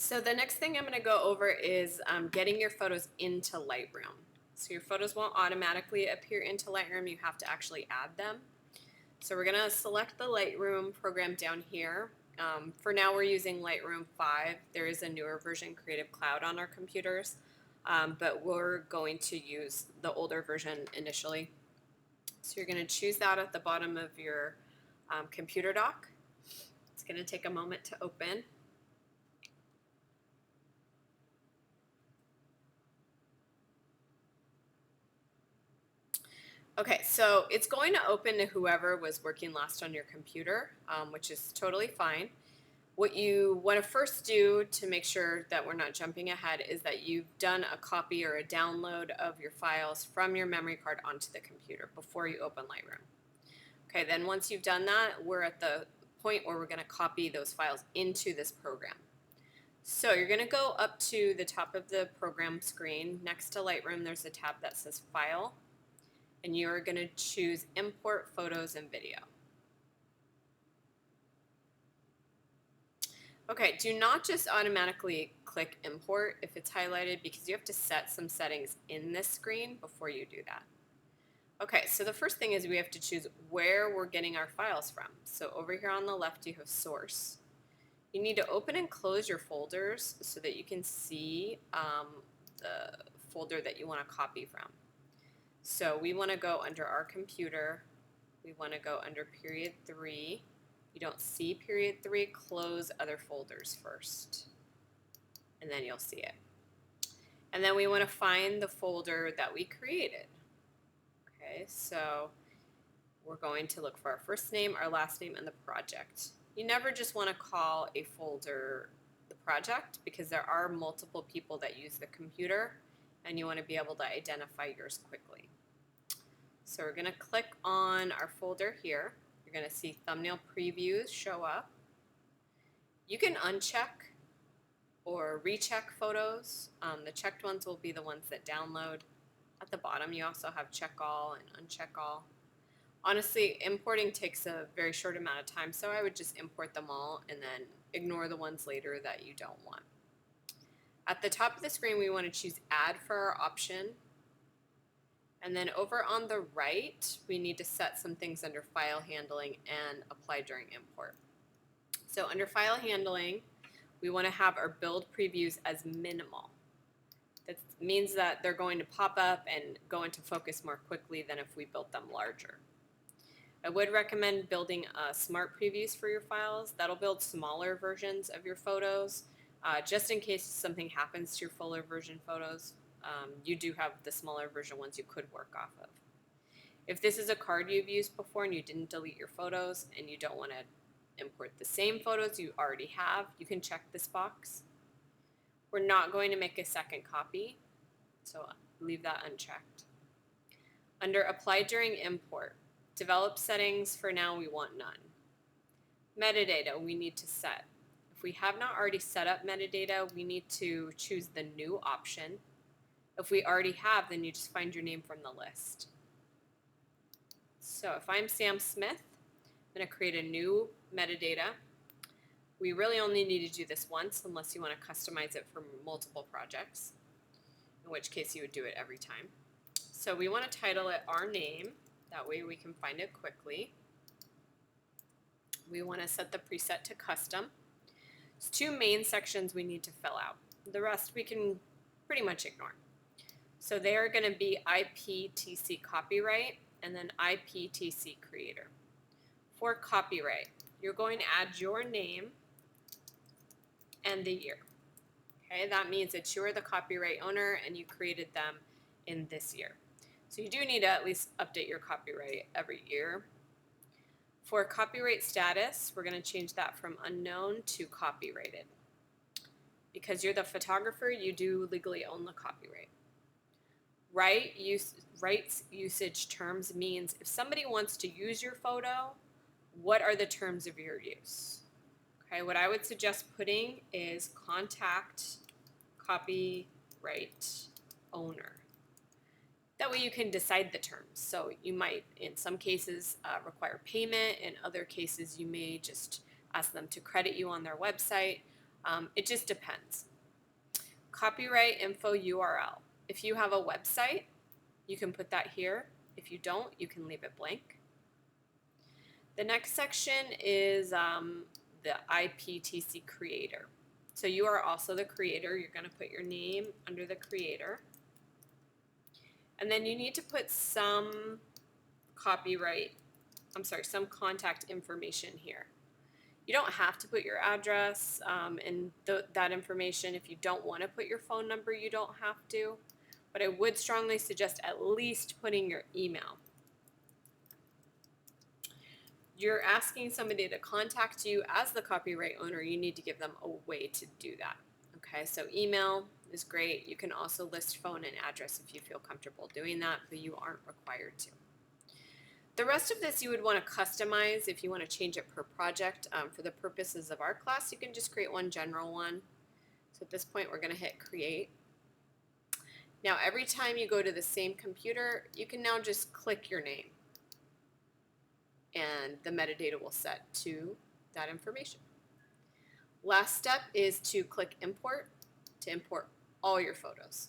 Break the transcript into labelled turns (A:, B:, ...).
A: So the next thing I'm going to go over is getting your photos into Lightroom. So your photos won't automatically appear into Lightroom, you have to actually add them. So we're going to select the Lightroom program down here. For now we're using Lightroom 5. There is a newer version, Creative Cloud, on our computers, but we're going to use the older version initially. So you're going to choose that at the bottom of your computer dock. It's going to take a moment to open. Okay, so it's going to open to whoever was working last on your computer, which is totally fine. What you want to first do to make sure that we're not jumping ahead is that you've done a copy or a download of your files from your memory card onto the computer before you open Lightroom. Okay, then once you've done that, we're at the point where we're going to copy those files into this program. So you're going to go up to the top of the program screen. Next to Lightroom, there's a tab that says File, and you're going to choose Import Photos and Video. Okay, do not just automatically click Import if it's highlighted, because you have to set some settings in this screen before you do that. Okay, so the first thing is we have to choose where we're getting our files from. So over here on the left you have Source. You need to open and close your folders so that you can see the folder that you want to copy from. So we want to go under our computer, we want to go under period 3. If you don't see period 3, close other folders first, and then you'll see it. And then we want to find the folder that we created. Okay, so we're going to look for our first name, our last name, and the project. You never just want to call a folder the project, because there are multiple people that use the computer, and you want to be able to identify yours quickly. So we're going to click on our folder here. You're going to see thumbnail previews show up. You can uncheck or recheck photos. The checked ones will be the ones that download. At the bottom you also have check all and uncheck all. Honestly, importing takes a very short amount of time, so I would just import them all and then ignore the ones later that you don't want. At the top of the screen we want to choose Add for our option. And then over on the right, we need to set some things under File Handling and Apply During Import. So under File Handling, we want to have our build previews as minimal. That means that they're going to pop up and go into focus more quickly than if we built them larger. I would recommend building smart previews for your files. That'll build smaller versions of your photos, just in case something happens to your fuller version photos. You do have the smaller version ones you could work off of. If this is a card you've used before and you didn't delete your photos and you don't want to import the same photos you already have, you can check this box. We're not going to make a second copy, so leave that unchecked. Under Apply During Import, Develop Settings, for now we want none. Metadata we need to set. If we have not already set up metadata, we need to choose the New option. If we already have, then you just find your name from the list. So if I'm Sam Smith, I'm going to create a new metadata. We really only need to do this once unless you want to customize it for multiple projects, in which case you would do it every time. So we want to title it Our Name, that way we can find it quickly. We want to set the preset to Custom. There's 2 main sections we need to fill out. The rest we can pretty much ignore. So they are going to be IPTC copyright and then IPTC creator. For copyright, you're going to add your name and the year. Okay, that means that you're the copyright owner and you created them in this year. So you do need to at least update your copyright every year. For copyright status, we're going to change that from unknown to copyrighted. Because you're the photographer, you do legally own the copyright. Rights usage terms means if somebody wants to use your photo, what are the terms of your use? Okay, what I would suggest putting is contact copyright owner. That way you can decide the terms. So you might, in some cases, require payment. In other cases, you may just ask them to credit you on their website. It just depends. Copyright info URL. If you have a website, you can put that here. If you don't, you can leave it blank. The next section is the IPTC creator. So you are also the creator. You're going to put your name under the creator. And then you need to put some some contact information here. You don't have to put your address and that information. If you don't want to put your phone number, you don't have to. But I would strongly suggest at least putting your email. You're asking somebody to contact you as the copyright owner. You need to give them a way to do that. Okay, so email is great. You can also list phone and address if you feel comfortable doing that, but you aren't required to. The rest of this you would want to customize if you want to change it per project. For the purposes of our class, you can just create one general one. So at this point, we're going to hit create. Now, every time you go to the same computer, you can now just click your name, and the metadata will set to that information. Last step is to click import to import all your photos.